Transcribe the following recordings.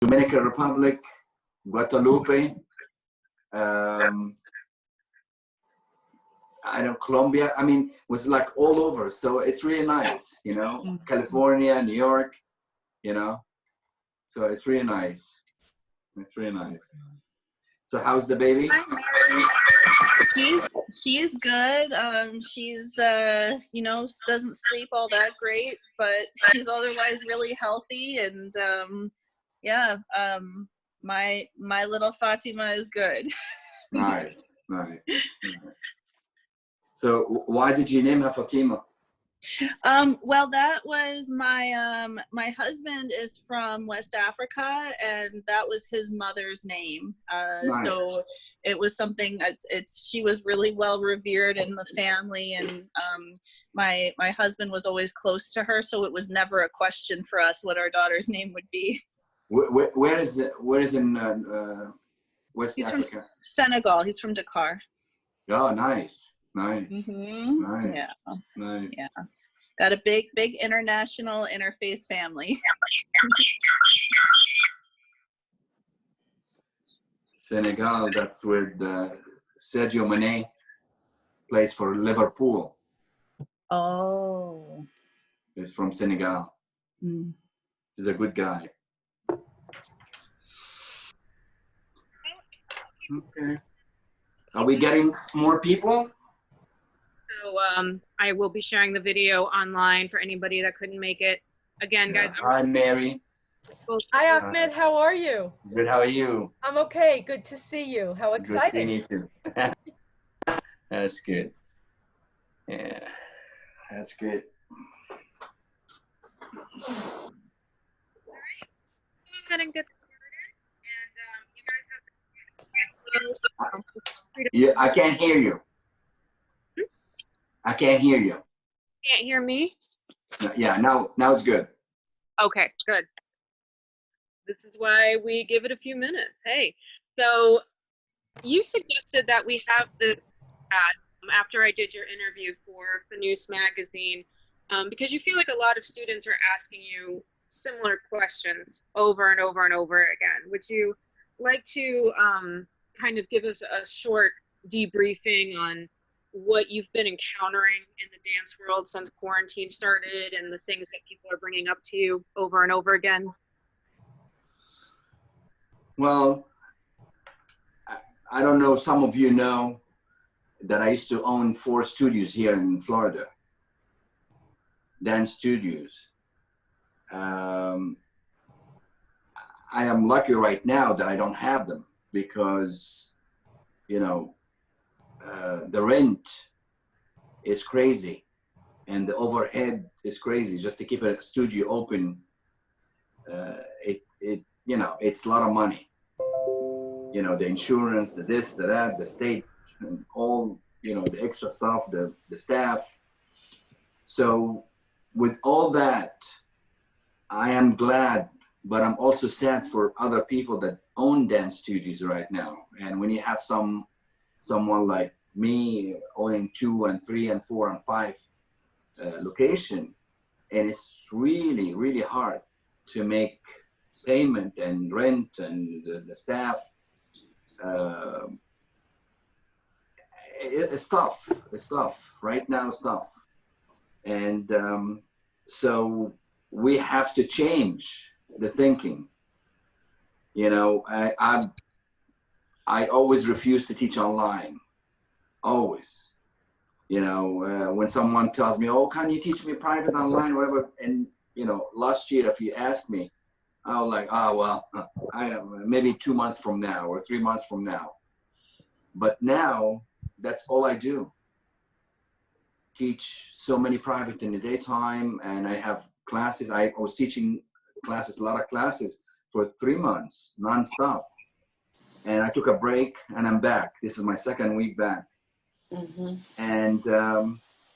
Dominican Republic, Guadalupe, I know Colombia. I mean, it was like all over. So it's really nice, you know, California, New York, you know. So it's really nice. It's really nice. So how's the baby? She's good. She's you know, doesn't sleep all that great, but she's otherwise really healthy. And yeah, my little Fatima is good. Nice, nice, nice. So why did you name her Fatima? Well, that was my my husband is from West Africa, and that was his mother's name. Nice. So it was something that she was really well revered in the family, and my husband was always close to her, so it was never a question for us what our daughter's name would be. Where is in West He's Africa? from Senegal. He's from Dakar. Oh, nice. Nice. Mm-hmm. Nice. Yeah. Nice. Yeah. Got a big international interfaith family. Senegal, that's where Sadio Mane plays for Liverpool. Oh. He's from Senegal. Mm. He's a good guy. Okay. Are we getting more people? So I will be sharing the video online for anybody that couldn't make it. Again, guys. Hi, Mary. Hi, Ahmed. How are you? Good. How are you? I'm okay. Good to see you. How exciting. Good seeing you too. That's good. Yeah, that's good. All right. Go ahead and get started. And you guys have Yeah, I can't hear you. I can't hear you. Can't hear me? Yeah, now it's good. Okay, good. This is why we give it a few minutes. Hey, so you suggested that we have this after I did your interview for Fanoos magazine, because you feel like a lot of students are asking you similar questions over and over and over again. Would you like to kind of give us a short debriefing on what you've been encountering in the dance world since quarantine started and the things that people are bringing up to you over and over again? Well, I don't know, some of you know that I used to own 4 studios here in Florida, dance studios. I am lucky right now that I don't have them because, you know, the rent is crazy and the overhead is crazy just to keep a studio open. You know, it's a lot of money. You know, the insurance, the this, the that, the state, and all, you know, the extra stuff, the staff. So with all that, I am glad, but I'm also sad for other people that own dance studios right now. And when you have someone like me owning 2 and 3 and 4 and 5 location, and it's really, really hard to make payment and rent and the staff. It's tough. It's tough right now. It's tough, and so we have to change the thinking. You know, I always refuse to teach online. Always. You know, when someone tells me, "Oh, can you teach me private online, whatever?" And you know, last year, if you asked me, I was like, "Oh well, maybe 2 months from now or 3 months from now." But now, that's all I do. Teach so many private in the daytime, and I have classes. I was teaching classes, a lot of classes for 3 months, nonstop. And I took a break, and I'm back. This is my 2nd week back. Mm-hmm. And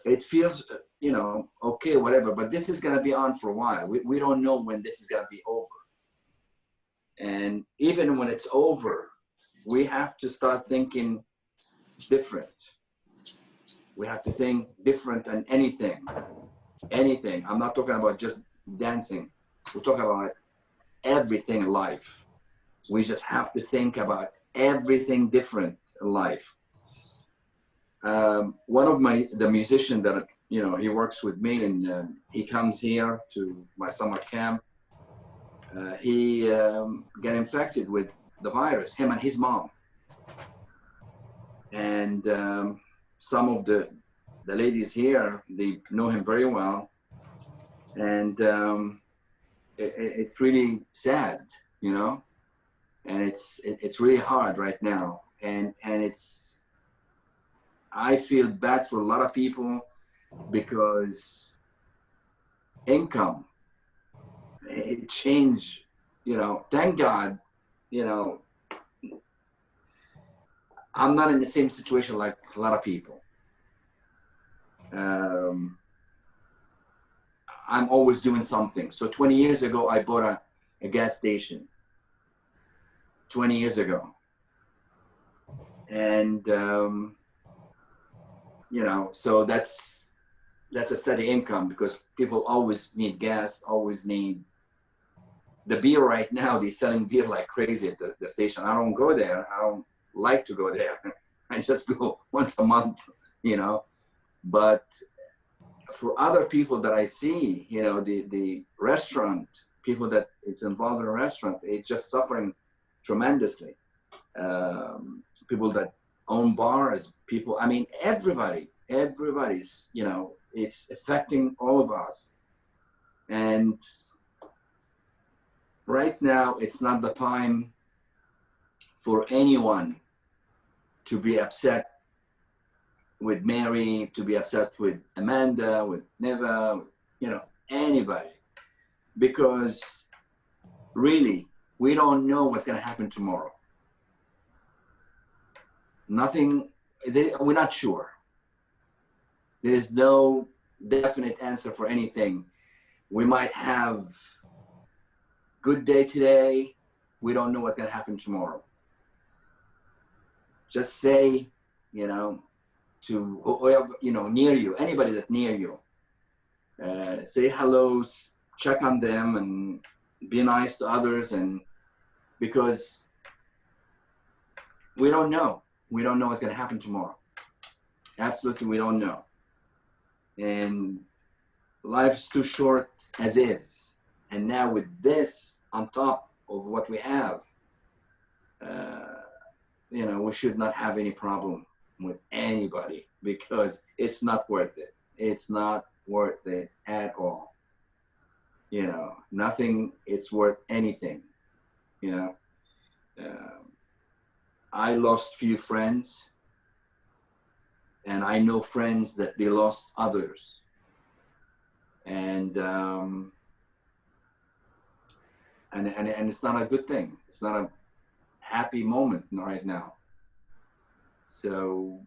it feels, you know, okay, whatever. But this is going to be on for a while. We don't know when this is going to be over. And even when it's over, we have to start thinking different. We have to think different than anything. Anything. I'm not talking about just dancing. We're talking about everything in life. We just have to think about everything different in life. One of the musician that, you know, he works with me, and he comes here to my summer camp. He got infected with the virus, him and his mom. And some of the ladies here, they know him very well. And it's really sad, you know, and it's really hard right now. And it's, I feel bad for a lot of people because income, it changed, you know. Thank God, you know, I'm not in the same situation like a lot of people. I'm always doing something. So 20 years ago, I bought a gas station. 20 years ago. And, you know, so that's a steady income because people always need gas, always need the beer. Right now, they're selling beer like crazy at the station. I don't go there. I don't like to go there. I just go once a month, you know. But for other people that I see, you know, the restaurant, people that it's involved in a restaurant, it's just suffering tremendously. People that own bars, people, I mean, everybody's, you know, it's affecting all of us. And right now, it's not the time for anyone to be upset with Mary, to be upset with Amanda, with Neva, you know, anybody. Because really, we don't know what's going to happen tomorrow. Nothing, we're not sure. There is no definite answer for anything. We might have good day today. We don't know what's going to happen tomorrow. Just say, you know, to whoever, you know, near you, anybody that's near you, say hello, check on them, and be nice to others. And because we don't know what's going to happen tomorrow. Absolutely, we don't know. And life is too short as is. And now with this on top of what we have, you know, we should not have any problem with anybody because it's not worth it. It's not worth it at all. You know, nothing, it's worth anything, you know. I lost few friends, and I know friends that they lost others. And it's not a good thing. It's not a happy moment right now. So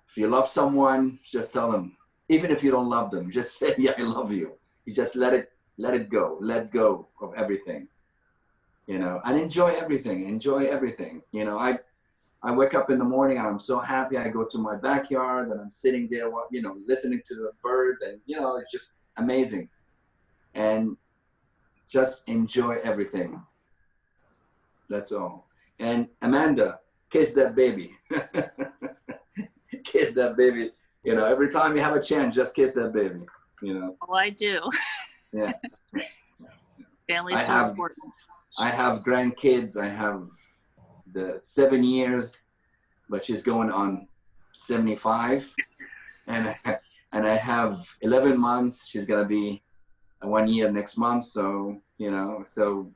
if you love someone, just tell them. Even if you don't love them, just say, yeah, I love you. You just let it go. Let go of everything, you know, and enjoy everything. Enjoy everything. You know, I wake up in the morning and I'm so happy. I go to my backyard and I'm sitting there, you know, listening to the birds, and, you know, it's just amazing. And just enjoy everything. That's all. And Amanda, kiss that baby. Kiss that baby. You know, every time you have a chance, just kiss that baby. You know. Oh, I do. Yes. Family's so important. I have grandkids. I have the 7 years, but she's going on 75, and I have 11 months. She's gonna be 1 year next month. So, you know, so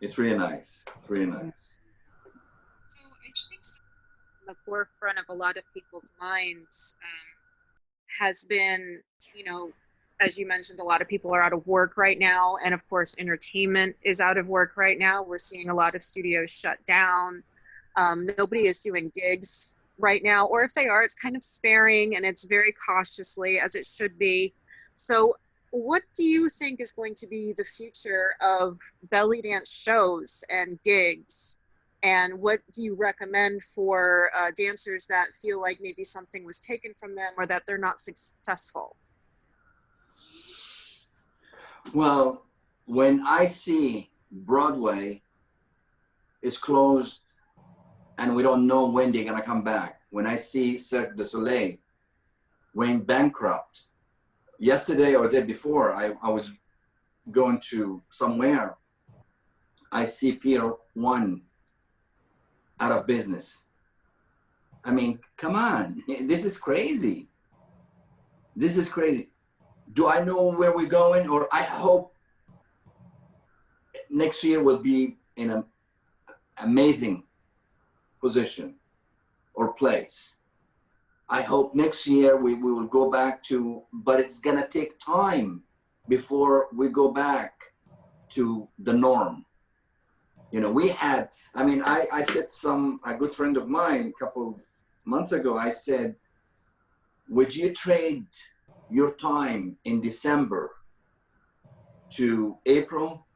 it's really nice. It's really nice. So I think the forefront of a lot of people's minds has been, you know, as you mentioned, a lot of people are out of work right now. And of course, entertainment is out of work right now. We're seeing a lot of studios shut down. Nobody is doing gigs right now, or if they are, it's kind of sparing and it's very cautiously, as it should be. So what do you think is going to be the future of belly dance shows and gigs? And what do you recommend for dancers that feel like maybe something was taken from them or that they're not successful? Well, when I see Broadway is closed and we don't know when they're gonna come back, when I see Cirque du Soleil went bankrupt, yesterday or the day before, I was going to somewhere, I see Pier 1 out of business. I mean, come on, this is crazy. This is crazy. Do I know where we're going? Or I hope next year will be in an amazing position or place. I hope next year we will go back to, but it's gonna take time before we go back to the norm. You know, we had, I mean, I said a good friend of mine a couple of months ago, I said, would you trade your time in December to April?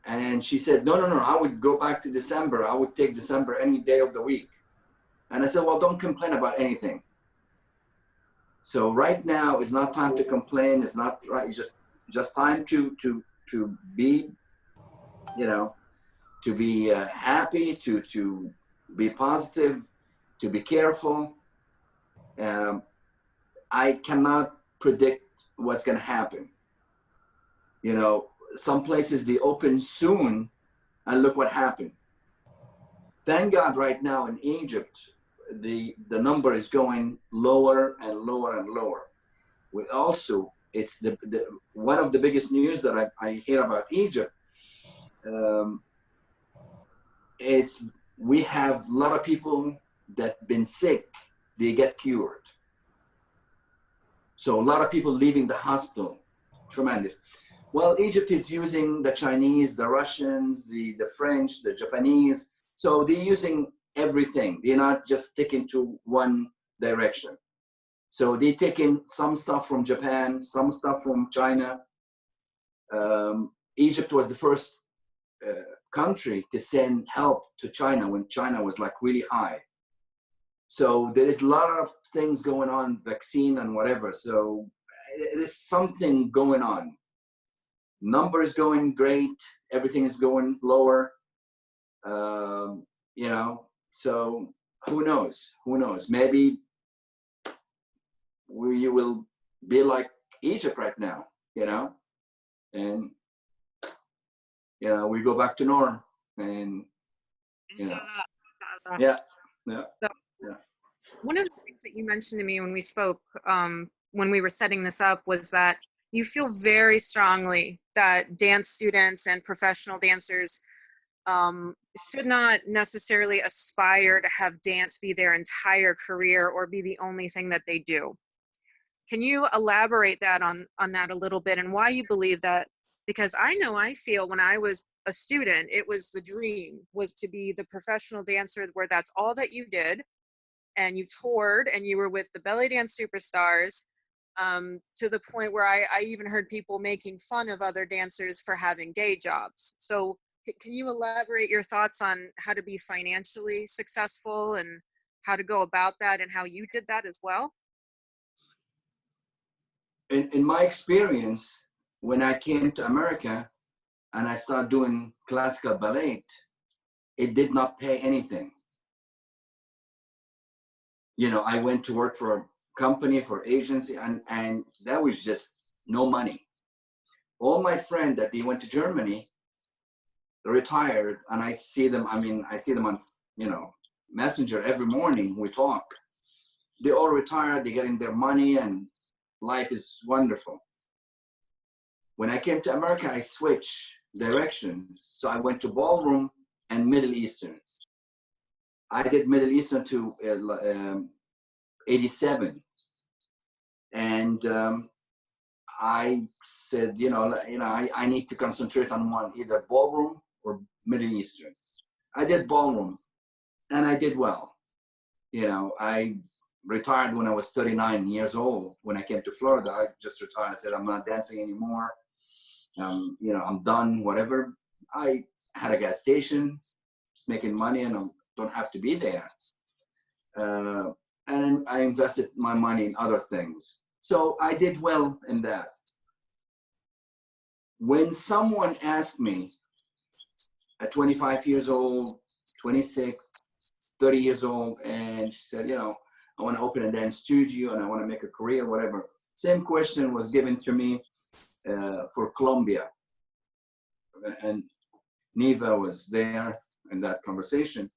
And she said, no, I would go back to December. I would take December any day of the week. And I said, well, don't complain about anything. So right now is not time to complain. It's not right. It's just time to be, you know, to be happy, to be positive, to be careful. I cannot predict what's going to happen. You know, some places they open soon, and look what happened. Thank God right now in Egypt, the number is going lower and lower and lower. We also, it's one of the biggest news that I hear about Egypt. It's we have a lot of people that been sick, they get cured. So a lot of people leaving the hospital, tremendous. Well, Egypt is using the Chinese, the Russians, the French, the Japanese. So they're using everything. They're not just sticking to one direction. So they're taking some stuff from Japan, some stuff from China. Egypt was the first country to send help to China when China was like really high. So there is a lot of things going on, vaccine and whatever. So there's something going on. Numbers going great, everything is going lower. You know, so who knows? Who knows? Maybe we will be like Egypt right now, you know, and you know we go back to norm, and you know, yeah. So, one of the things that you mentioned to me when we spoke, when we were setting this up, was that you feel very strongly that dance students and professional dancers should not necessarily aspire to have dance be their entire career or be the only thing that they do. Can you elaborate that on that a little bit, and why you believe that? Because I feel when I was a student, it was the dream, was to be the professional dancer where that's all that you did, and you toured and you were with the Bellydance superstars, to the point where I even heard people making fun of other dancers for having day jobs. So can you elaborate your thoughts on how to be financially successful and how to go about that and how you did that as well? In my experience, when I came to America and I started doing classical ballet, it did not pay anything. You know, I went to work for a company, for agency, and that was just no money. All my friends that they went to Germany, retired, and I see them, I see them on, you know, Messenger every morning, we talk. They all retired, they're getting their money, and life is wonderful. When I came to America, I switched directions. So I went to ballroom and Middle Eastern. I did Middle Eastern to 87. And I said, I need to concentrate on one, either ballroom or Middle Eastern. I did ballroom and I did well. You know, I retired when I was 39 years old. When I came to Florida, I just retired. I said, I'm not dancing anymore. You know, I'm done, whatever. I had a gas station, just making money, and I don't have to be there. And I invested my money in other things. So I did well in that. when someone asked me at 25 years old, 26, 30 years old, and she said, you know, I want to open a dance studio and I want to make a career, whatever. Same question was given to me for Colombia. And Neva was there in that conversation.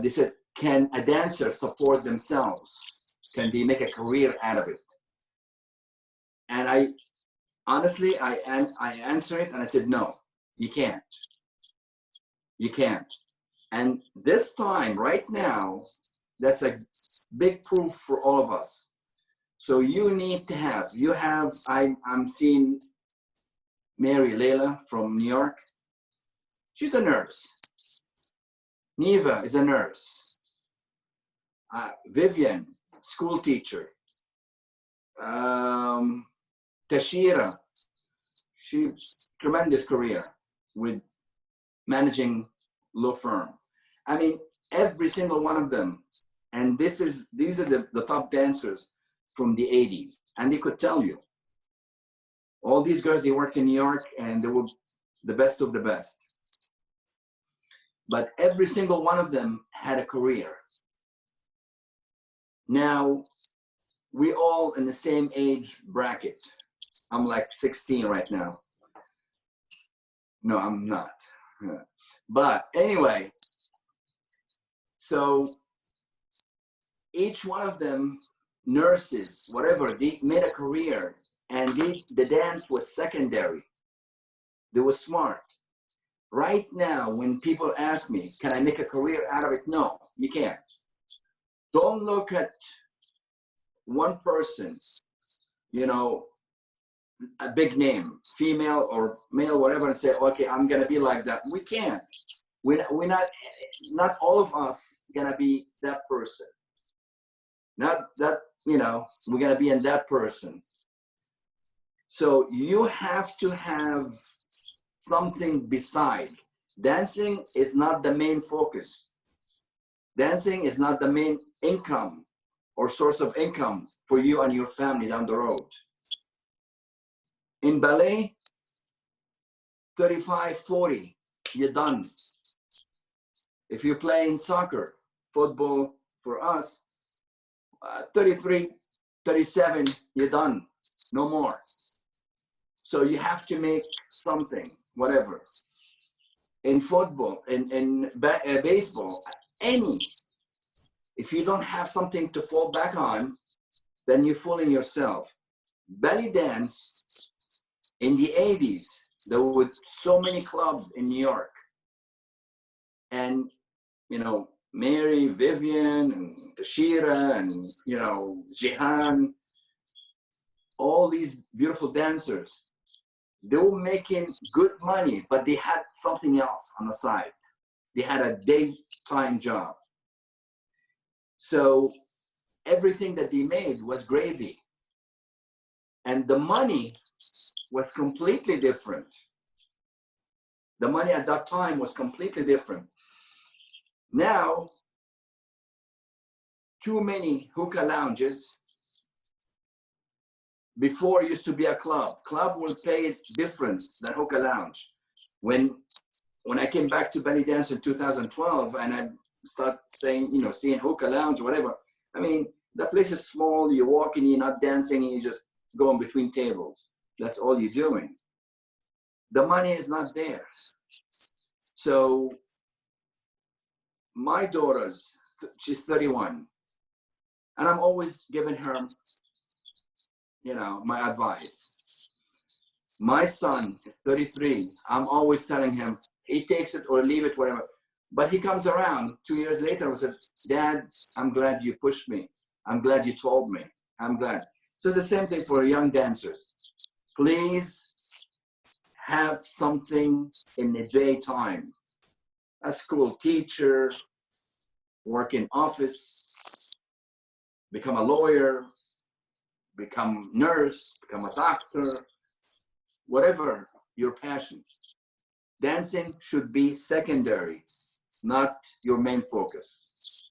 They said, can a dancer support themselves? Can they make a career out of it? And I honestly, I answered it and I said, no, you can't. You can't. And this time, right now, that's a big proof for all of us. So you need to have, I'm seeing Mary Leila from New York. She's a nurse. Neva is a nurse. Vivian, school teacher. Tashira, she tremendous career with managing law firm. I mean, every single one of them. And these are the top dancers from the 80s. And they could tell you, all these girls, they work in New York and they were the best of the best. But every single one of them had a career. Now, we all in the same age bracket. I'm like 16 right now. No, I'm not. But anyway, so each one of them, nurses, whatever, they made a career, and the dance was secondary. They were smart. Right now, when people ask me, can I make a career out of it? No, you can't. Don't look at one person, you know, a big name, female or male, whatever, and say, okay, I'm gonna be like that. We can't. We're not all of us gonna be that person. Not that, you know, we're gonna be in that person. So you have to have something beside. Dancing is not the main focus. Dancing is not the main income or source of income for you and your family down the road. In ballet, 35, 40, you're done. If you're playing soccer, football, for us, 33, 37, you're done, no more. So you have to make something, whatever. In football, in baseball, if you don't have something to fall back on, then you're fooling yourself. Belly dance, in the 80s, there were so many clubs in New York. And, you know, Mary, Vivian, and Tashira, and, you know, Jihan, all these beautiful dancers, they were making good money, but they had something else on the side. They had a daytime job. So everything that they made was gravy. And the money was completely different. The money at that time was completely different. Now, too many hookah lounges. Before it used to be a club. Club will pay it different than hookah lounge. When I came back to Bellydance in 2012 and I start saying, you know, seeing hookah lounge, whatever. I mean, that place is small, you're walking, you're not dancing, you're just going between tables. That's all you're doing. The money is not there. So my daughter's, she's 31, and I'm always giving her, you know, my advice. My son is 33. I'm always telling him, he takes it or leave it, whatever. But he comes around 2 years later and says, Dad, I'm glad you pushed me. I'm glad you told me. I'm glad. So it's the same thing for young dancers. Please have something in the daytime. A school teacher, work in office, become a lawyer, become nurse, become a doctor, whatever your passion. Dancing should be secondary, not your main focus.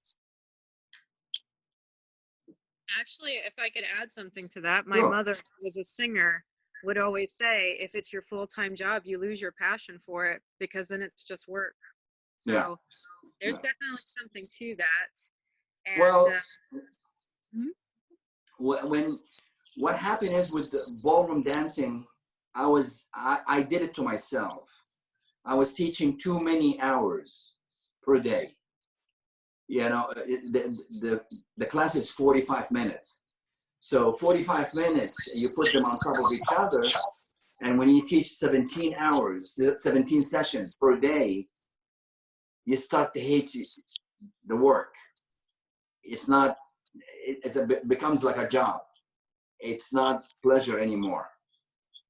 Actually, if I could add something to that, my Sure. mother was a singer would always say, if it's your full-time job, you lose your passion for it because then it's just work. So Yeah. there's Yeah. definitely something to that. And Well, mhm. what happened is with the ballroom dancing, I did it to myself. I was teaching too many hours per day. You know, the class is 45 minutes. So 45 minutes, you put them on top of each other. And when you teach 17 hours, 17 sessions per day, you start to hate the work. It's not, becomes like a job. It's not pleasure anymore.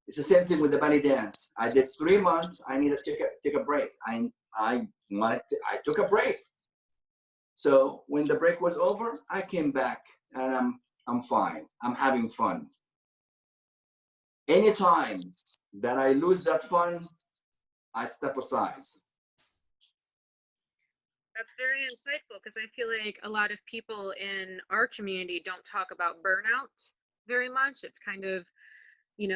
It's the same thing with the belly dance. I did 3 months. I need to take a break. I took a break. So when the break was over, I came back and I'm fine. I'm having fun. Anytime that I lose that fun, I step aside. That's very insightful, because I feel like a lot of people in our community don't talk about burnout very much. It's kind of,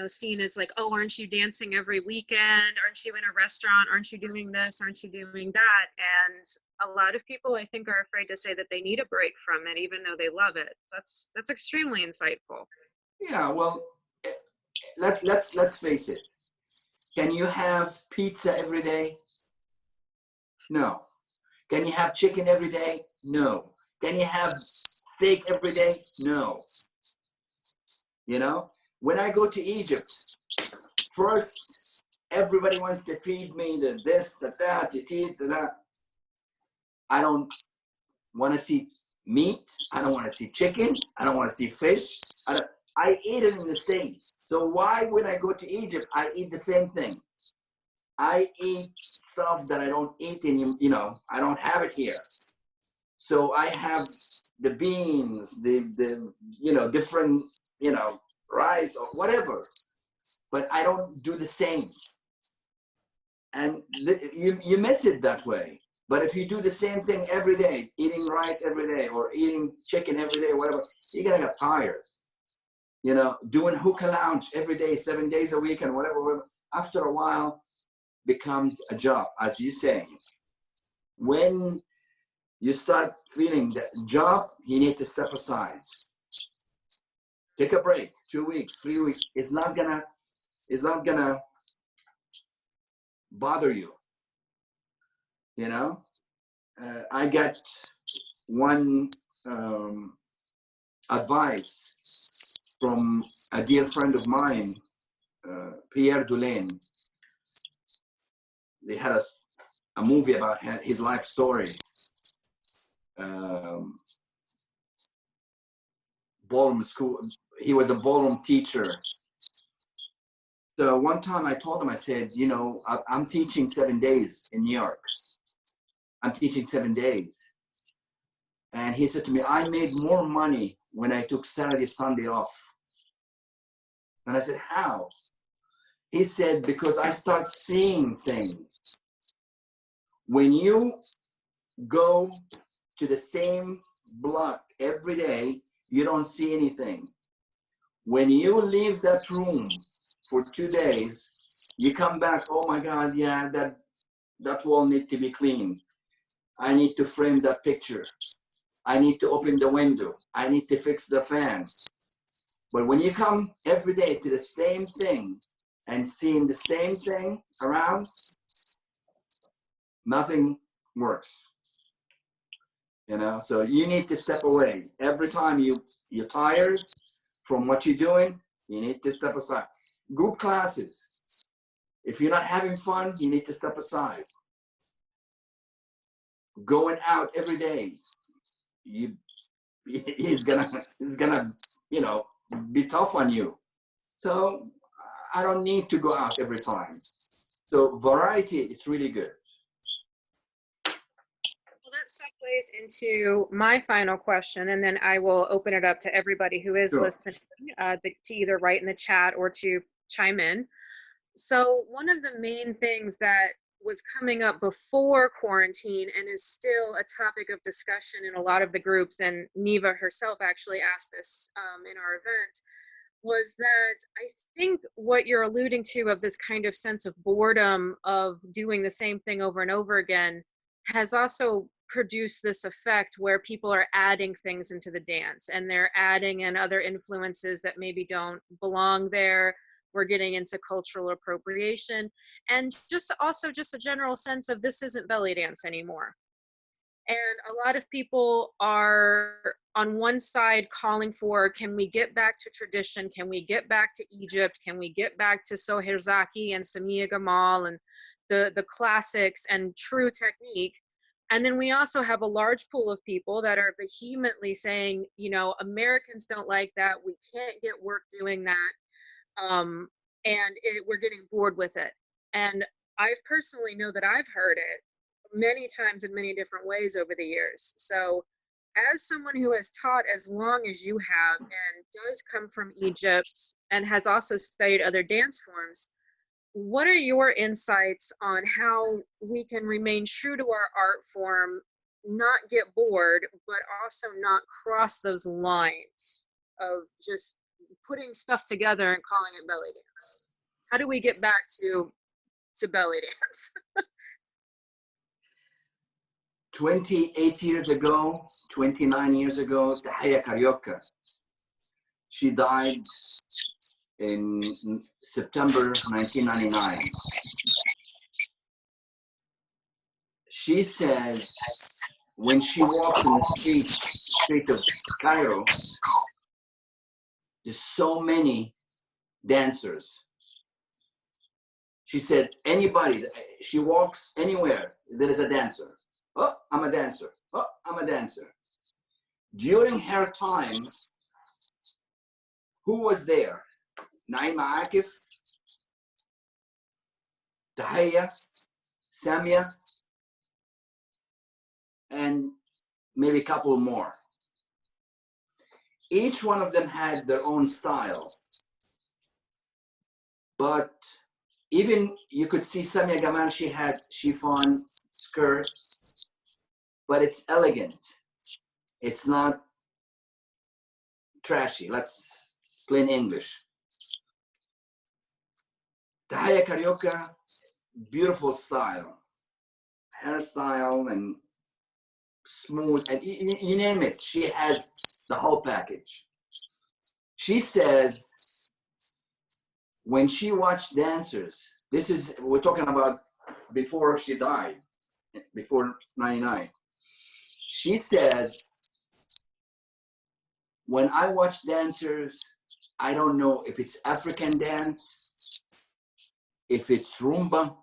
seen as like, oh, aren't you dancing every weekend? Aren't you in a restaurant? Aren't you doing this? Aren't you doing that? And a lot of people, I think, are afraid to say that they need a break from it, even though they love it. That's extremely insightful. Yeah, well, let's face it. Can you have pizza every day? No. Can you have chicken every day? No. Can you have steak every day? No. You know, when I go to Egypt, first everybody wants to feed me the this, the that, the teeth, the that. I don't want to see meat. I don't want to see chicken. I don't want to see fish. I eat it in the States. So why when I go to Egypt, I eat the same thing? I eat stuff that I don't eat in, I don't have it here. So I have the beans, the different, rice or whatever, but I don't do the same. And you miss it that way. But if you do the same thing every day, eating rice every day or eating chicken every day, whatever, you're gonna get tired. Doing hookah lounge every day, 7 days a week and whatever, after a while becomes a job, as you say. When you start feeling that job, you need to step aside. Take a break, 2 weeks, 3 weeks. It's not gonna bother you. I got one advice from a dear friend of mine, Pierre Dulaine. They had a movie about his life story. Ballroom school. He was a ballroom teacher. So one time I told him, I said, I'm teaching 7 days in New York. I'm teaching 7 days. And he said to me, I made more money when I took Saturday, Sunday off. And I said, how? He said, because I start seeing things. When you go to the same block every day, you don't see anything. When you leave that room for 2 days, you come back, oh my God, yeah, that wall needs to be cleaned. I need to frame that picture. I need to open the window. I need to fix the fan. But when you come every day to the same thing and seeing the same thing around, nothing works. So you need to step away. Every time you're tired from what you're doing, you need to step aside. Group classes. If you're not having fun, you need to step aside. Going out every day, he's gonna be tough on you. So I don't need to go out every time. So variety is really good. Well, that segues into my final question, and then I will open it up to everybody who is listening to either write in the chat or to chime in. So one of the main things that was coming up before quarantine and is still a topic of discussion in a lot of the groups, and Neva herself actually asked this in our event, was that I think what you're alluding to of this kind of sense of boredom of doing the same thing over and over again has also produced this effect where people are adding things into the dance, and they're adding in other influences that maybe don't belong there. We're getting into cultural appropriation, and just also just a general sense of this isn't belly dance anymore. And a lot of people are on one side calling for, can we get back to tradition? Can we get back to Egypt? Can we get back to Soherzaki and Samia Gamal and the classics and true technique? And then we also have a large pool of people that are vehemently saying, you know, Americans don't like that. We can't get work doing that. We're getting bored with it. And I personally know that I've heard it many times in many different ways over the years. So as someone who has taught as long as you have and does come from Egypt and has also studied other dance forms, what are your insights on how we can remain true to our art form, not get bored, but also not cross those lines of just putting stuff together and calling it belly dance? How do we get back to belly dance? 28 years ago, 29 years ago, Tahia Carioca. She died in September 1999. She says when she walks in the street of Cairo, there's so many dancers. She said anybody, she walks anywhere, there is a dancer. Oh, I'm a dancer. Oh, I'm a dancer. During her time, who was there? Naima Akif, Tahia, Samia, and maybe a couple more. Each one of them had their own style. But even you could see Samia Gamal, she had chiffon skirt, but it's elegant. It's not trashy. Let's plain English. Tahia Carioca, beautiful style, hairstyle and smooth, and you name it. She has the whole package. She says when she watched dancers, this is, we're talking about before she died, before 99. She said, when I watch dancers, I don't know if it's African dance, if it's rumba,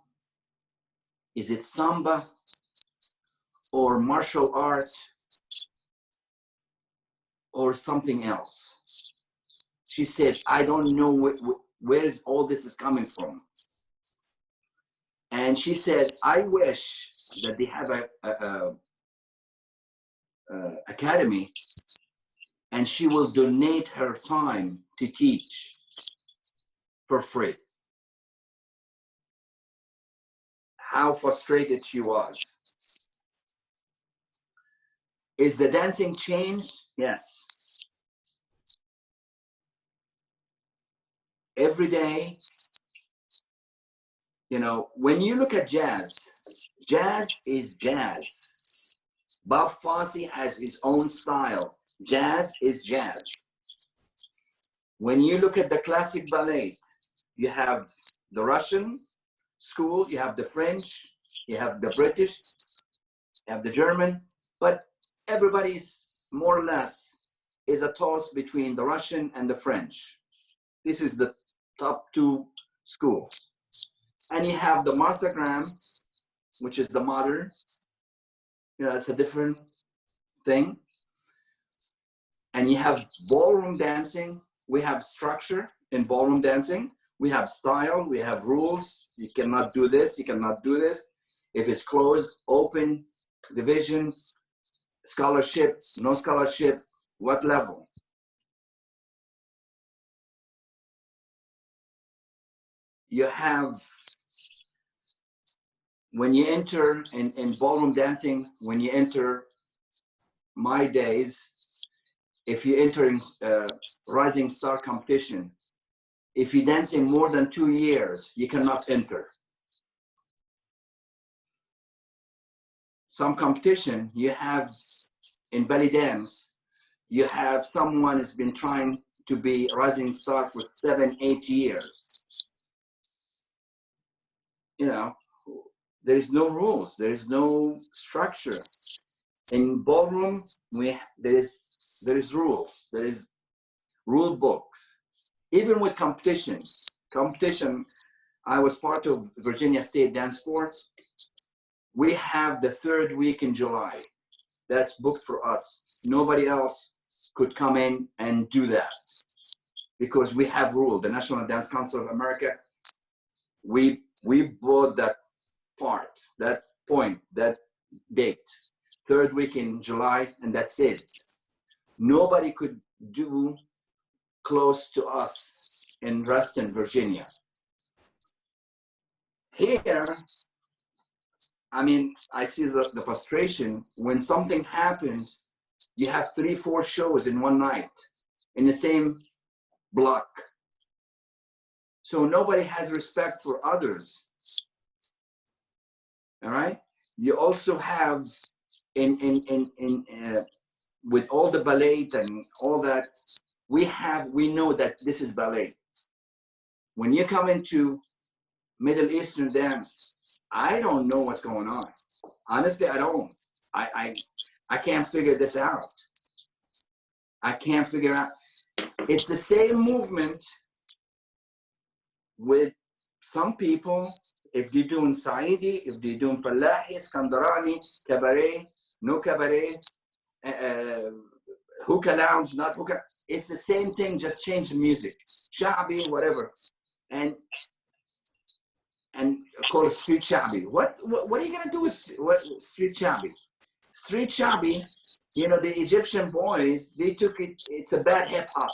is it samba, or martial arts, or something else. She said, I don't know where is all this is coming from. And she said, I wish that they have a academy, and she will donate her time to teach for free. How frustrated she was. Is the dancing changed? Yes. Every day, you know, when you look at jazz, jazz is jazz. Bob Fosse has his own style. Jazz is jazz. When you look at the classic ballet, you have the Russian school, you have the French, you have the British, you have the German, but everybody's more or less is a toss between the Russian and the French. This is the top two schools. And you have the Martha Graham, which is the modern, you know, it's a different thing. And you have ballroom dancing. We have structure in ballroom dancing. We have style, we have rules. You cannot do this, you cannot do this. If it's closed, open, division, scholarship, no scholarship, what level? You have, when you enter in ballroom dancing, when you enter my days, if you enter in Rising Star competition, if you dance in more than 2 years, you cannot enter. Some competition you have in Bellydance, you have someone who's been trying to be Rising Star for 7, 8 years. You know, there is no rules, there is no structure. In ballroom, there is rules, there is rule books. Even with competition, I was part of Virginia State Dance Corps. We have the 3rd week in July. That's booked for us. Nobody else could come in and do that because we have rule. The National Dance Council of America, we bought that part, that point, that date, 3rd week in July, and that's it. Nobody could do close to us in Reston, Virginia. Here, I mean, I see the frustration when something happens. You have 3, 4 shows in one night in the same block. So nobody has respect for others. All right. You also have with all the ballet and all that, we know that this is ballet. When you come into Middle Eastern dance, I don't know what's going on. Honestly, I don't. I can't figure this out. I can't figure out. It's the same movement with some people. If they're doing Saidi, if they're doing Fallahi, Skandarani, cabaret, no cabaret, hookah lounge, not hookah. It's the same thing, just change the music. Sha'bi, whatever. And call it street shabby. What are you gonna do with street shabby? Street shabby, you know, the Egyptian boys, they took it. It's a bad hip hop.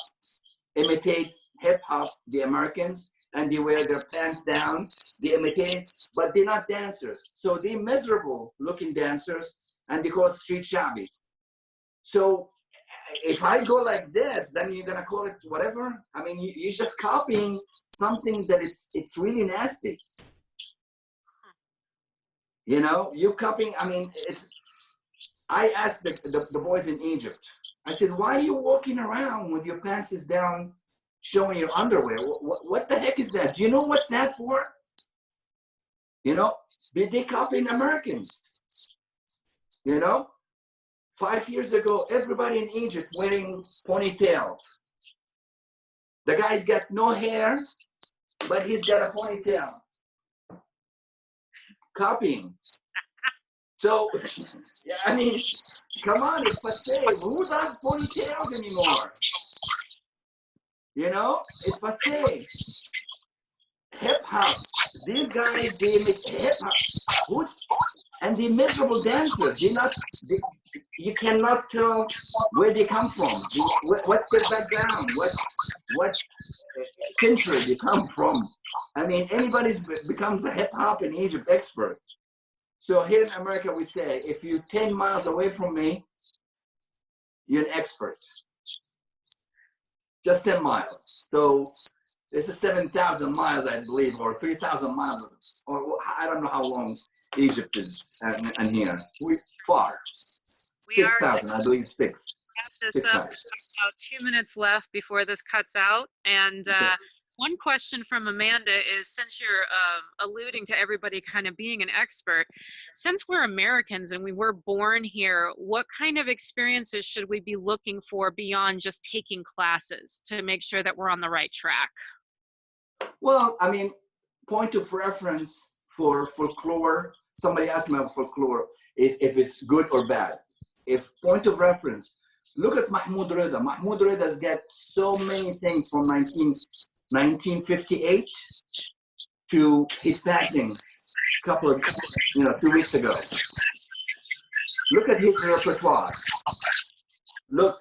Imitate hip hop, the Americans, and they wear their pants down. They imitate, but they're not dancers. So they're miserable looking dancers, and they call it street shabby. So if I go like this, then you're gonna call it whatever. I mean, you're just copying something that it's really nasty. You know, you copying. I mean, I asked the boys in Egypt. I said, "Why are you walking around with your pants down, showing your underwear? What the heck is that? Do you know what's that for? You know, they copying Americans. You know." 5 years ago, everybody in Egypt wearing ponytails. The guy's got no hair, but he's got a ponytail. Copying. So, yeah, I mean, come on, it's passé. Who does ponytails anymore? You know, it's passé. Hip hop. These guys, they make hip hop. And the miserable dancers, you cannot tell where they come from. What's their background? What century they come from? I mean, anybody becomes a hip hop in Egypt expert. So here in America, we say, if you're 10 miles away from me, you're an expert. Just 10 miles. So this is 7,000 miles, I believe, or 3,000 miles, or I don't know how long Egypt is and here. We're far. 6,000, I believe, 6,000. About 2 minutes left before this cuts out. And Okay. One question from Amanda is, since you're alluding to everybody kind of being an expert, since we're Americans and we were born here, what kind of experiences should we be looking for beyond just taking classes to make sure that we're on the right track? Well, I mean, point of reference for folklore, somebody asked me about folklore, if it's good or bad. If point of reference, look at Mahmoud Rida. Mahmoud Rida's got so many things from 1958 to his passing a couple of, 2 weeks ago. Look at his repertoire. Look,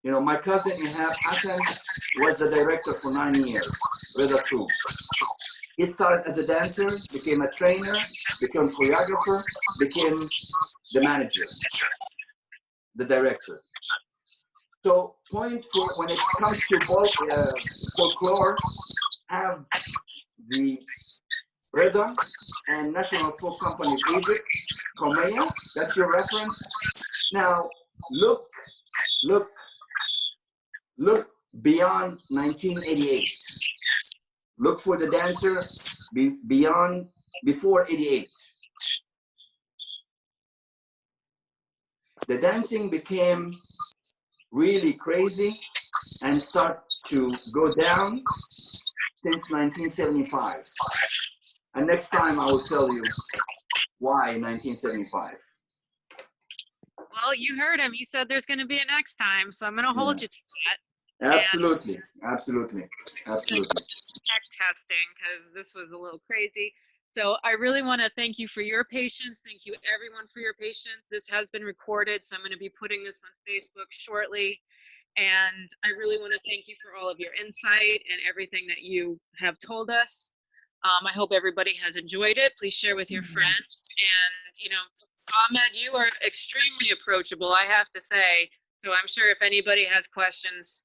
my cousin Ahmed Hussein was the director for 9 years, Rida Troupe. He started as a dancer, became a trainer, became a choreographer, became the manager, the director. So point for when it comes to folklore, have the Rhythm and National Folk Company of Egypt, Comea. That's your reference. Now look beyond 1988. Look for the dancer before 88. The dancing became really crazy and start to go down since 1975. And next time I will tell you why 1975. Well, you heard him. He said there's going to be a next time, so I'm going to hold you to that. Absolutely, absolutely, absolutely. Tech testing, because this was a little crazy. So I really want to thank you for your patience. Thank you everyone for your patience. This has been recorded, so I'm going to be putting this on Facebook shortly. And I really want to thank you for all of your insight and everything that you have told us. I hope everybody has enjoyed it. Please share with your friends. And, you know, Ahmed, you are extremely approachable, I have to say. So I'm sure if anybody has questions,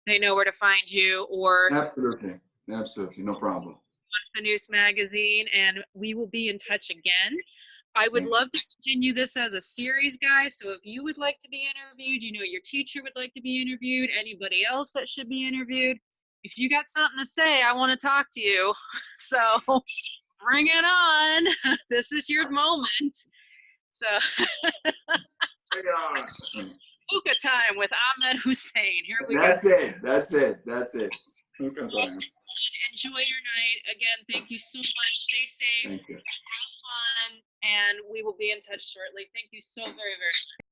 they know where to find you, or Absolutely, absolutely, no problem. On Fanoos magazine, and we will be in touch again. I would love to continue this as a series, guys. So if you would like to be interviewed, you know, your teacher would like to be interviewed, anybody else that should be interviewed, if you got something to say, I want to talk to you. So bring it on. This is your moment. So hookah time with Ahmed Hussein. Here we go. That's it. Hookah time. Enjoy your night. Again, thank you so much. Stay safe. Thank you. Have fun. And we will be in touch shortly. Thank you so very, very much.